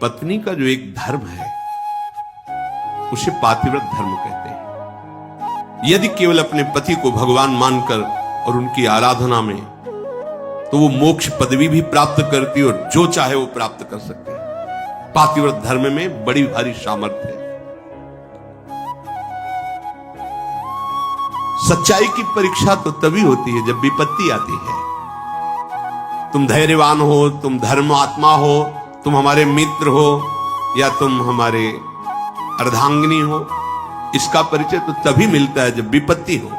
पत्नी का जो एक धर्म है उसे पातिव्रत धर्म कहते हैं। यदि केवल अपने पति को भगवान मानकर और उनकी आराधना में, तो वो मोक्ष पदवी भी प्राप्त करती है और जो चाहे वो प्राप्त कर सकती है। पातिव्रत धर्म में बड़ी भारी सामर्थ्य है। सच्चाई की परीक्षा तो तभी होती है जब विपत्ति आती है। तुम धैर्यवान हो, तुम धर्मात्मा हो, तुम हमारे मित्र हो या तुम हमारे अर्धांगिनी हो, इसका परिचय तो तभी मिलता है जब विपत्ति हो।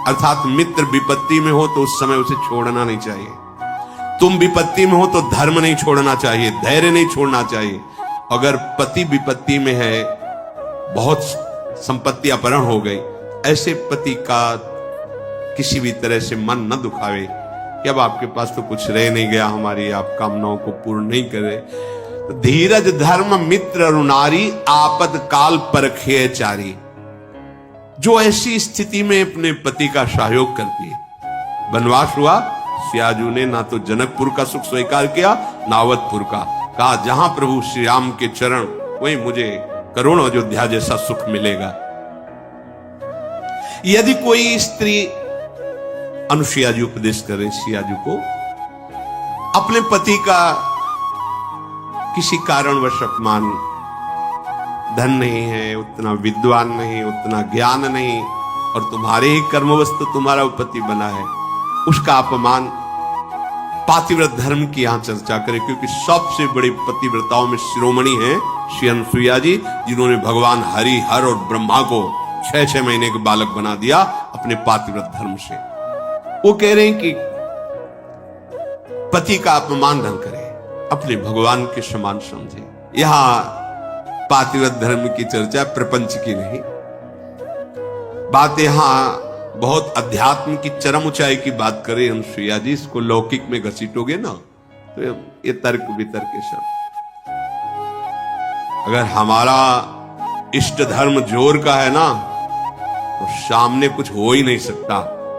अर्थात मित्र विपत्ति में हो तो उस समय उसे छोड़ना नहीं चाहिए। तुम विपत्ति में हो तो धर्म नहीं छोड़ना चाहिए, धैर्य नहीं छोड़ना चाहिए। अगर पति विपत्ति में है, बहुत संपत्ति अपहरण हो गई, ऐसे पति का किसी भी तरह से मन न दुखावे कि अब आपके पास तो कुछ रह नहीं गया, हमारी आप कामनाओं को पूर्ण नहीं करे। तो धीरज धर्म मित्र अरुणारी, आपद काल परखे चारी। जो ऐसी स्थिति में अपने पति का सहयोग करती है। वनवास हुआ, सियाजू ने ना तो जनकपुर का सुख स्वीकार किया ना अवधपुर का। कहा जहां प्रभु श्री राम के चरण, वहीं मुझे करोड़ अयोध्या जैसा सुख मिलेगा। यदि कोई स्त्री, अनुसुईया जी उपदेश करें सियाजू को, अपने पति का किसी कारणवश अपमान, धन नहीं है, उतना विद्वान नहीं, उतना ज्ञान नहीं, और तुम्हारे ही कर्मवश तो तुम्हारा पति बना है, उसका अपमान, पातिव्रत धर्म की यहां चर्चा करें। क्योंकि सबसे बड़ी पतिव्रताओं में शिरोमणि है श्री अनुसुईया जी, जिन्होंने भगवान हरि, हर और ब्रह्मा को 6-6 महीने के बालक बना दिया अपने पातिव्रत धर्म से। वो कह रहे हैं कि पति का अपमान न करें, अपने भगवान के समान समझे। यहां पातिव्रत धर्म की चर्चा प्रपंच की नहीं, बात यहां बहुत अध्यात्म की चरम ऊंचाई की बात करें अनुसुईया जी। इसको लौकिक में घसीटोगे ना तो ये तर्क वितर्क के सब। अगर हमारा इष्ट धर्म जोर का है ना, तो सामने कुछ हो ही नहीं सकता।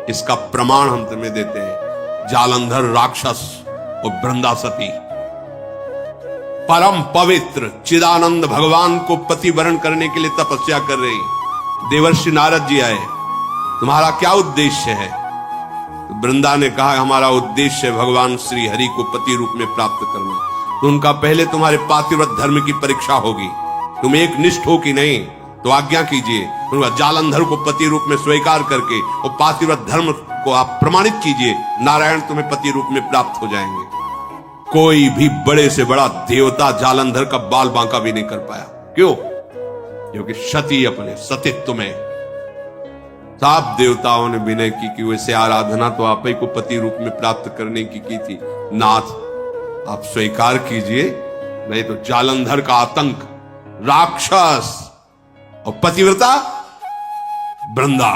इसका प्रमाण हम तुम्हें देते हैं। जालंधर राक्षस और वृंदासती परम पवित्र चिदानंद भगवान को पति वरण करने के लिए तपस्या कर रही। देवर्षि नारद जी आए, तुम्हारा क्या उद्देश्य है? तो वृंदा ने कहा हमारा उद्देश्य है भगवान श्री हरि को पति रूप में प्राप्त करना। तो उनका पहले तुम्हारे पातिव्रत धर्म की परीक्षा होगी, तुम एक निष्ठ हो कि नहीं, तो आज्ञा कीजिए। उनका जालंधर को पति रूप में स्वीकार करके और पातिव्रत धर्म को आप प्रमाणित कीजिए, नारायण तुम्हें पति रूप में प्राप्त हो जाएंगे। कोई भी बड़े से बड़ा देवता जालंधर का बाल बांका भी नहीं कर पाया। क्यों? क्योंकि सती अपने सतीत्व में सब देवताओं ने विनय की कि वैसे आराधना तो आप ही को पति रूप में प्राप्त करने की थी। नाथ आप स्वीकार कीजिए, नहीं तो जालंधर का आतंक, राक्षस और पतिव्रता वृंदा,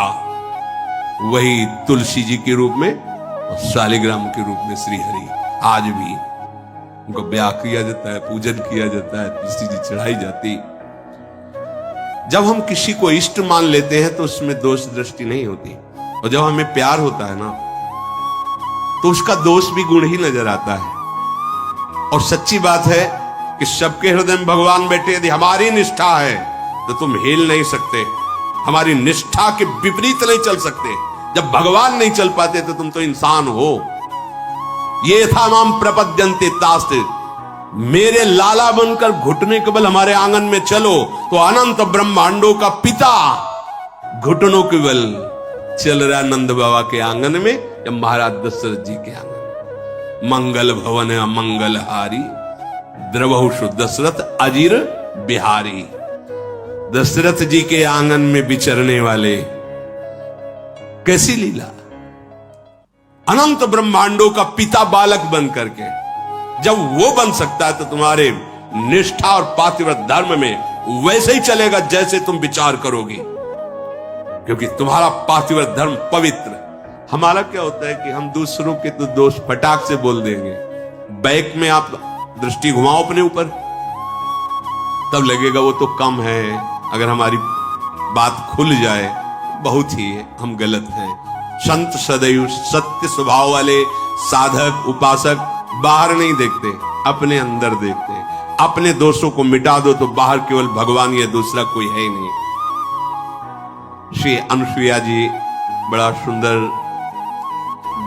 वही तुलसी जी के रूप में और शालिग्राम के रूप में श्री हरि। आज भी उनको ब्याह किया जाता है, पूजन किया जाता है, तुलसी जी चढ़ाई जाती। जब हम किसी को इष्ट मान लेते हैं तो उसमें दोष दृष्टि नहीं होती, और जब हमें प्यार होता है ना, तो उसका दोष भी गुण ही नजर आता है। और सच्ची बात है कि सबके हृदय में भगवान बैठे। यदि हमारी निष्ठा है तो तुम हिल नहीं सकते, हमारी निष्ठा के विपरीत नहीं चल सकते। जब भगवान नहीं चल पाते तो तुम तो इंसान हो। ये था माम प्रपद्यन्ते तास्ते, मेरे लाला बनकर घुटने के बल हमारे आंगन में चलो तो अनंत ब्रह्मांडों का पिता घुटनों के बल चल रहा नंद बाबा के आंगन में या महाराज दशरथ जी के आंगन में। मंगल भवन अमंगल हारी, द्रवहुषु दशरथ अजीर बिहारी। दशरथ जी के आंगन में विचरने वाले, कैसी लीला! अनंत ब्रह्मांडों का पिता बालक बन करके, जब वो बन सकता है तो तुम्हारे निष्ठा और पातिव्रत धर्म में वैसे ही चलेगा जैसे तुम विचार करोगे, क्योंकि तुम्हारा पातिव्रत धर्म पवित्र। हमारा क्या होता है कि हम दूसरों के तो दोष फटाक से बोल देंगे। बैक में आप दृष्टि घुमाओ अपने ऊपर, तब लगेगा वो तो कम है। अगर हमारी बात खुल जाए, बहुत ही हम गलत हैं। संत सदैव सत्य स्वभाव वाले साधक उपासक बाहर नहीं देखते, अपने अंदर देखते हैं। अपने दोषों को मिटा दो तो बाहर केवल भगवान या दूसरा कोई है ही नहीं। श्री अनुसुईया जी बड़ा सुंदर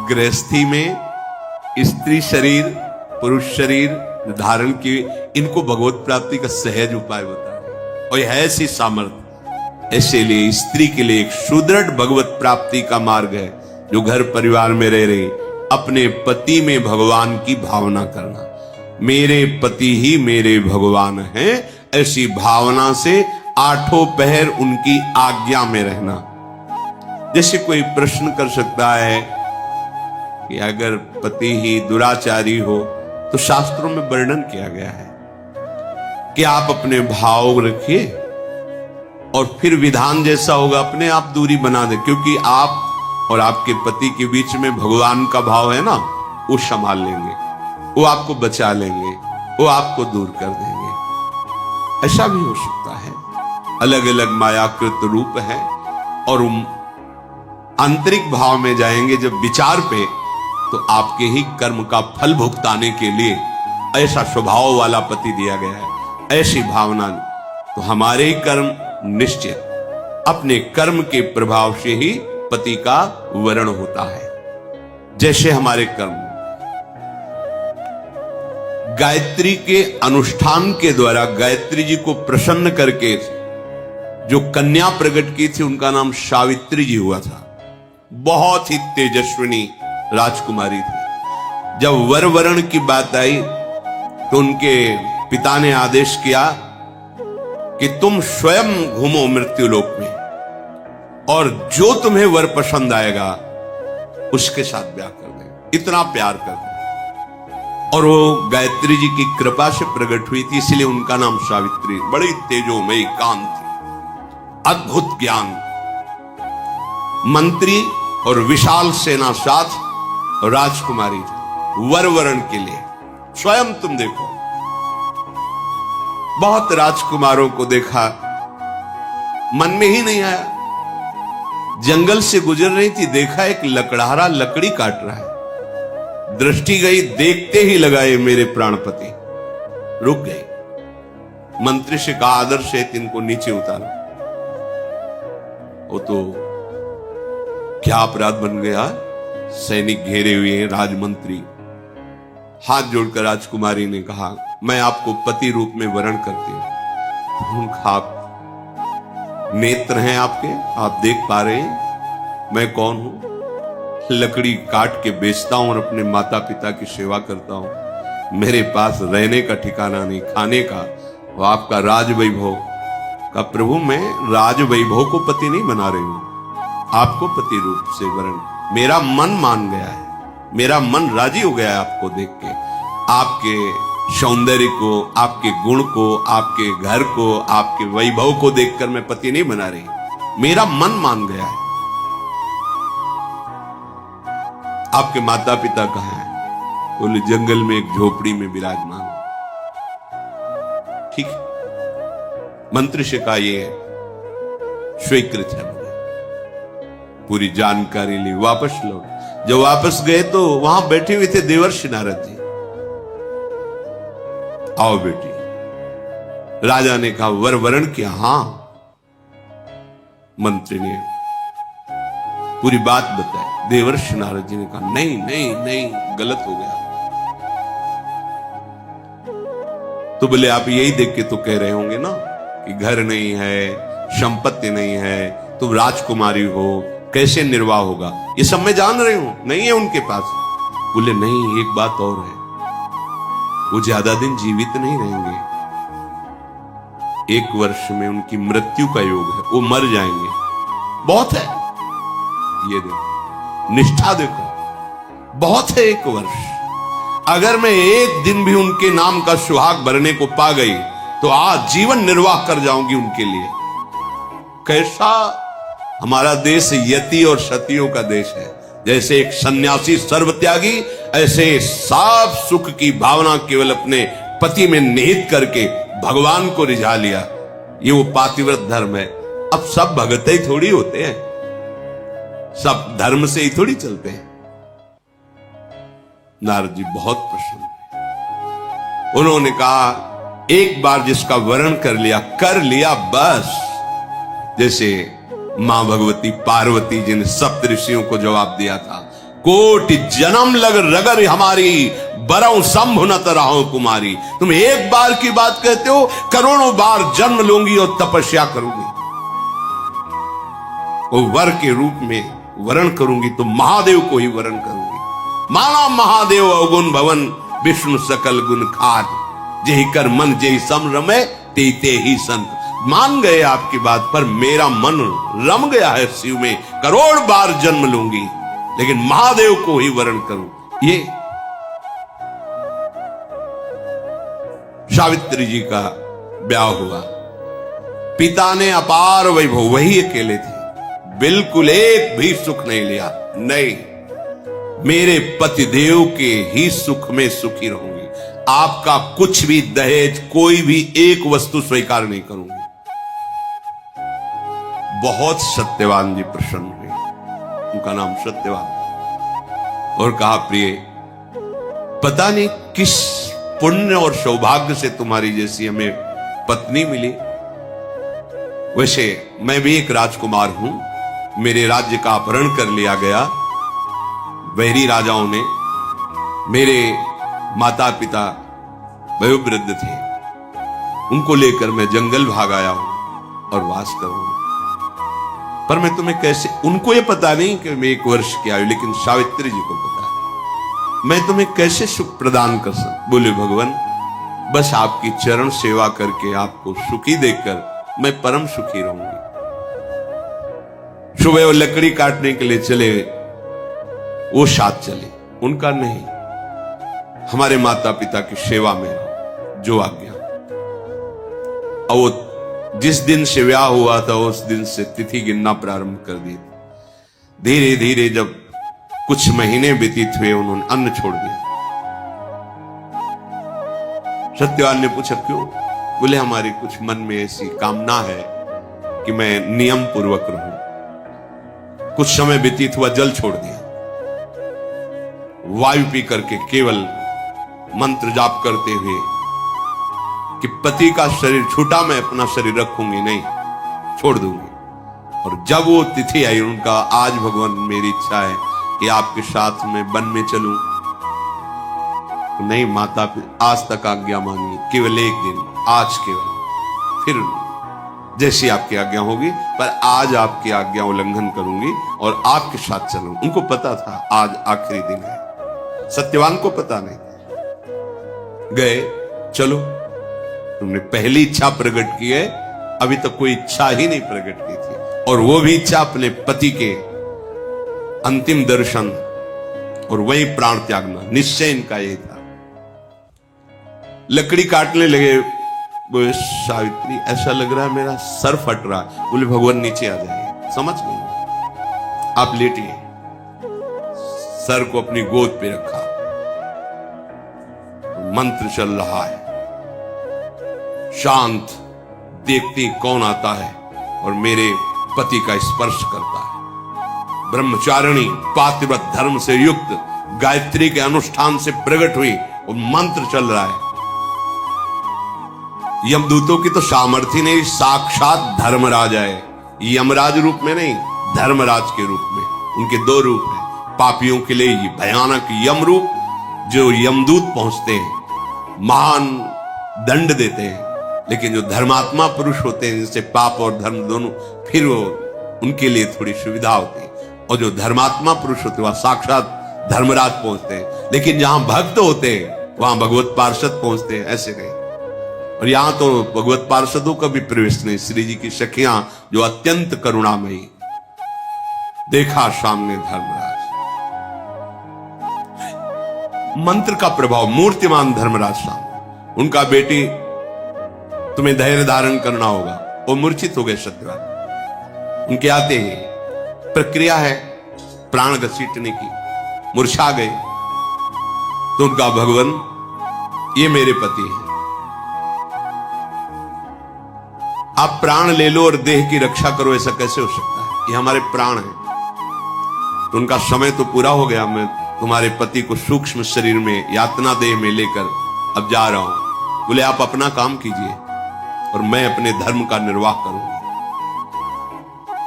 गृहस्थी में स्त्री शरीर पुरुष शरीर धारण की, इनको भगवत प्राप्ति का सहज उपाय बताया और यह ऐसी सामर्थ्य। ऐसे लिए स्त्री के लिए एक सुदृढ़ भगवत प्राप्ति का मार्ग है, जो घर परिवार में रह रही अपने पति में भगवान की भावना करना। मेरे पति ही मेरे भगवान हैं, ऐसी भावना से आठों पहर उनकी आज्ञा में रहना। जैसे कोई प्रश्न कर सकता है कि अगर पति ही दुराचारी हो तो शास्त्रों में वर्णन किया गया है कि आप अपने भाव रखिए और फिर विधान जैसा होगा अपने आप दूरी बना दे, क्योंकि आप और आपके पति के बीच में भगवान का भाव है ना, वो संभाल लेंगे, वो आपको बचा लेंगे, वो आपको दूर कर देंगे। ऐसा भी हो सकता है। अलग अलग मायाकृत रूप है और आंतरिक भाव में जाएंगे जब विचार पे, तो आपके ही कर्म का फल भुगताने के लिए ऐसा स्वभाव वाला पति दिया गया है। ऐसी भावना तो हमारे ही कर्म निश्चित, अपने कर्म के प्रभाव से ही पति का वरण होता है। जैसे हमारे कर्म गायत्री के अनुष्ठान के द्वारा गायत्री जी को प्रसन्न करके जो कन्या प्रकट की थी उनका नाम सावित्री जी हुआ था। बहुत ही तेजस्विनी राजकुमारी थी। जब वर वरण की बात आई तो उनके पिता ने आदेश किया कि तुम स्वयं घूमो मृत्युलोक में और जो तुम्हें वर पसंद आएगा उसके साथ ब्याह कर दे, इतना प्यार कर दे। और वो गायत्री जी की कृपा से प्रकट हुई थी, इसलिए उनका नाम सावित्री। बड़ी तेजोमयी कांत थी, अद्भुत ज्ञान, मंत्री और विशाल सेना साथ राजकुमारी थी। वर वरण के लिए स्वयं तुम देखो, बहुत राजकुमारों को देखा, मन में ही नहीं आया। जंगल से गुजर रही थी, देखा एक लकड़हारा लकड़ी काट रहा है, दृष्टि गई, देखते ही लगाए मेरे प्राणपति, रुक गई। मंत्री से कहा आदर से इनको नीचे उतारो। वो तो क्या अपराध बन गया, सैनिक घेरे हुए हैं, राजमंत्री। हाथ जोड़कर राजकुमारी ने कहा मैं आपको पति रूप में वरण करती हूं। आप नेत्र हैं आपके, आप देख पा रहे हैं मैं कौन हूं। लकड़ी काट के बेचता हूं और अपने माता पिता की सेवा करता हूं। मेरे पास रहने का ठिकाना नहीं, खाने का, वो आपका राज वैभव का। प्रभु मैं राज वैभव को पति नहीं बना रही हूं, आपको पति रूप से वरण। मेरा मन मान गया है, मेरा मन राजी हो गया है आपको देख के, आपके सौंदर्य को, आपके गुण को, आपके घर को, आपके वैभव को देखकर मैं पति नहीं बना रही, मेरा मन मान गया है। आपके माता पिता कहाँ हैं? बोले जंगल में एक झोपड़ी में विराजमान। ठीक है, मंत्री से कहा ये स्वीकृत है, पूरी जानकारी ली, वापस लौट। जब वापस गए तो वहां बैठे हुए थे देवर्षि नारद जी। आओ बेटी। राजा ने कहा वर वरण किया? हां। मंत्री ने पूरी बात बताई। देवर्षि नारद जी ने कहा नहीं नहीं नहीं, गलत हो गया। तो बोले आप यही देख के तो कह रहे होंगे ना कि घर नहीं है, संपत्ति नहीं है, तुम राजकुमारी हो, कैसे निर्वाह होगा? ये सब मैं जान रही हूं, नहीं है उनके पास। बोले नहीं, एक बात और है, वो ज्यादा दिन जीवित नहीं रहेंगे। 1 वर्ष में उनकी मृत्यु का योग है, वो मर जाएंगे। बहुत है, ये देखो, निष्ठा देखो, बहुत है 1 वर्ष। अगर मैं एक दिन भी उनके नाम का सुहाग भरने को पा गई तो आज जीवन निर्वाह कर जाऊंगी उनके लिए। कैसा हमारा देश यति और सतियों का देश है। जैसे एक सन्यासी सर्वत्यागी, ऐसे साफ सुख की भावना केवल अपने पति में निहित करके भगवान को रिझा लिया। ये वो पातिव्रत धर्म है। अब सब भगत ही थोड़ी होते हैं, सब धर्म से ही थोड़ी चलते हैं। नारद जी बहुत प्रसन्न हुए। उन्होंने कहा एक बार जिसका वर्ण कर लिया बस। जैसे मां भगवती पार्वती जिन सप्त ऋषियों को जवाब दिया था, कोटि जन्म लग रगर हमारी, बरऊ शंभु न तरहो कुमारी। तुम एक बार की बात कहते हो, करोड़ों बार जन्म लूंगी और तपस्या करूंगी, वो वर के रूप में वरण करूंगी तो महादेव को ही वरण करूंगी। माना महादेव अवगुण भवन, विष्णु सकल गुण खाट, जेहि कर मन जेहि सम रमे, ते ही संत। मान गए आपकी बात पर, मेरा मन रम गया है शिव में, करोड़ बार जन्म लूंगी लेकिन महादेव को ही वरण करूं। ये सावित्री जी का ब्याह हुआ, पिता ने अपार वैभव, वही अकेले थे, बिल्कुल एक भी सुख नहीं लिया। नहीं, मेरे पतिदेव के ही सुख में सुखी रहूंगी, आपका कुछ भी दहेज, कोई भी एक वस्तु स्वीकार नहीं करूंगी। बहुत सत्यवान जी प्रसन्न हुए, उनका नाम सत्यवान, और कहा प्रिय, पता नहीं किस पुण्य और सौभाग्य से तुम्हारी जैसी हमें पत्नी मिली। वैसे मैं भी एक राजकुमार हूं, मेरे राज्य का अपहरण कर लिया गया वैरी राजाओं ने। मेरे माता पिता वयोवृद्ध थे, उनको लेकर मैं जंगल भाग आया हूं और वास करूंगा। पर मैं तुम्हें कैसे, उनको ये पता नहीं कि मैं 1 वर्ष की आयु, लेकिन सावित्री जी को पता है, मैं तुम्हें कैसे सुख प्रदान कर सकता। बोले भगवान, बस आपकी चरण सेवा करके आपको सुखी देखकर मैं परम सुखी रहूंगी। सुबह वो लकड़ी काटने के लिए चले, वो साथ चले, उनका नहीं, हमारे माता पिता की सेवा में रहो, जो आज्ञा। और वो जिस दिन से ब्याह हुआ था उस दिन से तिथि गिनना प्रारंभ कर दी। धीरे धीरे जब कुछ महीने व्यतीत हुए, उन्होंने अन्न छोड़ दिया। सत्यवान ने पूछा क्यों? बोले हमारी कुछ मन में ऐसी कामना है कि मैं नियम पूर्वक रहूं। कुछ समय व्यतीत हुआ, जल छोड़ दिया, वायु पी करके केवल मंत्र जाप करते हुए कि पति का शरीर छूटा मैं अपना शरीर रखूंगी नहीं, छोड़ दूंगी। और जब वो तिथि आई, उनका आज भगवान मेरी इच्छा है कि आपके साथ में वन में चलूं। नहीं माता, आज तक आज्ञा मानिए, केवल एक दिन, आज केवल, फिर जैसी आपकी आज्ञा होगी, पर आज आपकी आज्ञा उल्लंघन करूंगी और आपके साथ चलूं। उनको पता था आज आखिरी दिन है, सत्यवान को पता नहीं। गए, चलो, तुमने पहली इच्छा प्रकट की है, अभी तक कोई इच्छा ही नहीं प्रकट की थी, और वो भी इच्छा अपने पति के अंतिम दर्शन और वही प्राण त्यागना, निश्चय इनका यही था। लकड़ी काटने लगे, बोले सावित्री ऐसा लग रहा है मेरा सर फट रहा है। बोले भगवान नीचे आ जाइए, समझ गए, आप लेटिए। सर को अपनी गोद पे रखा, मंत्र चल रहा है, शांत, देखती कौन आता है और मेरे पति का स्पर्श करता है। ब्रह्मचारिणी पातिव्रत धर्म से युक्त गायत्री के अनुष्ठान से प्रकट हुई और मंत्र चल रहा है। यमदूतों की तो सामर्थ्य नहीं, साक्षात धर्मराज है, यमराज रूप में नहीं, धर्मराज के रूप में। उनके 2 रूप हैं, पापियों के लिए भयानक यम रूप, जो यमदूत पहुंचते हैं, महान दंड देते हैं, लेकिन जो धर्मात्मा पुरुष होते हैं, जिनसे पाप और धर्म दोनों, फिर वो उनके लिए थोड़ी सुविधा होती है। और जो धर्मात्मा पुरुष होते हैं वहां साक्षात धर्मराज पहुंचते हैं, लेकिन जहां भक्त होते हैं वहां भगवत पार्षद पहुंचते हैं, ऐसे नहीं। और यहां तो भगवत पार्षदों का भी प्रवेश नहीं। श्री जी की सखियां जो अत्यंत करुणामयी, देखा सामने धर्मराज, मंत्र का प्रभाव, मूर्तिमान धर्मराज सामने। उनका बेटी, तुम्हें धैर्य धारण करना होगा, वो मूर्छित हो गए सत्यवान। उनके आते ही प्रक्रिया है प्राण घसीटने की, मूर्छा गए। तो उनका भगवान, ये मेरे पति हैं, आप प्राण ले लो और देह की रक्षा करो, ऐसा कैसे हो सकता है? ये हमारे प्राण हैं। तो उनका समय तो पूरा हो गया, मैं तुम्हारे पति को सूक्ष्म शरीर में, यातना देह में लेकर अब जा रहा हूं। बोले आप अपना काम कीजिए और मैं अपने धर्म का निर्वाह करूंगा।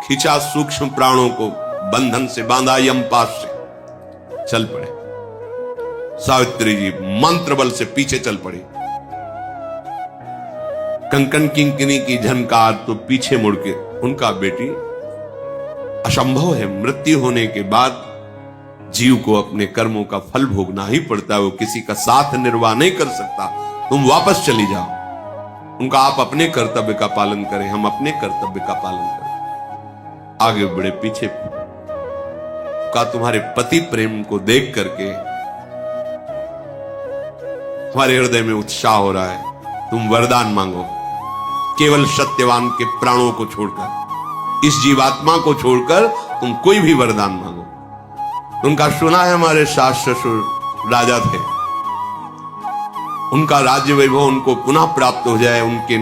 खींचा सूक्ष्म प्राणों को, बंधन से बांधा यमपाश से, चल पड़े। सावित्री जी मंत्र बल से पीछे चल पड़ी। कंकन किंकिनी की झनकार तो पीछे मुड़ के, उनका बेटी असंभव है, मृत्यु होने के बाद जीव को अपने कर्मों का फल भोगना ही पड़ता है, वो किसी का साथ निर्वाह नहीं कर सकता। तुम वापस चली जाओ। उनका आप अपने कर्तव्य का पालन करें, हम अपने कर्तव्य का पालन करें। आगे बढ़े, पीछे का तुम्हारे पति प्रेम को देख करके हमारे हृदय में उत्साह हो रहा है। तुम वरदान मांगो, केवल सत्यवान के प्राणों को छोड़कर, इस जीवात्मा को छोड़कर तुम कोई भी वरदान मांगो। उनका सुना है हमारे सास ससुर राजा थे, उनका राज्य वैभव उनको पुनः प्राप्त हो जाए, उनके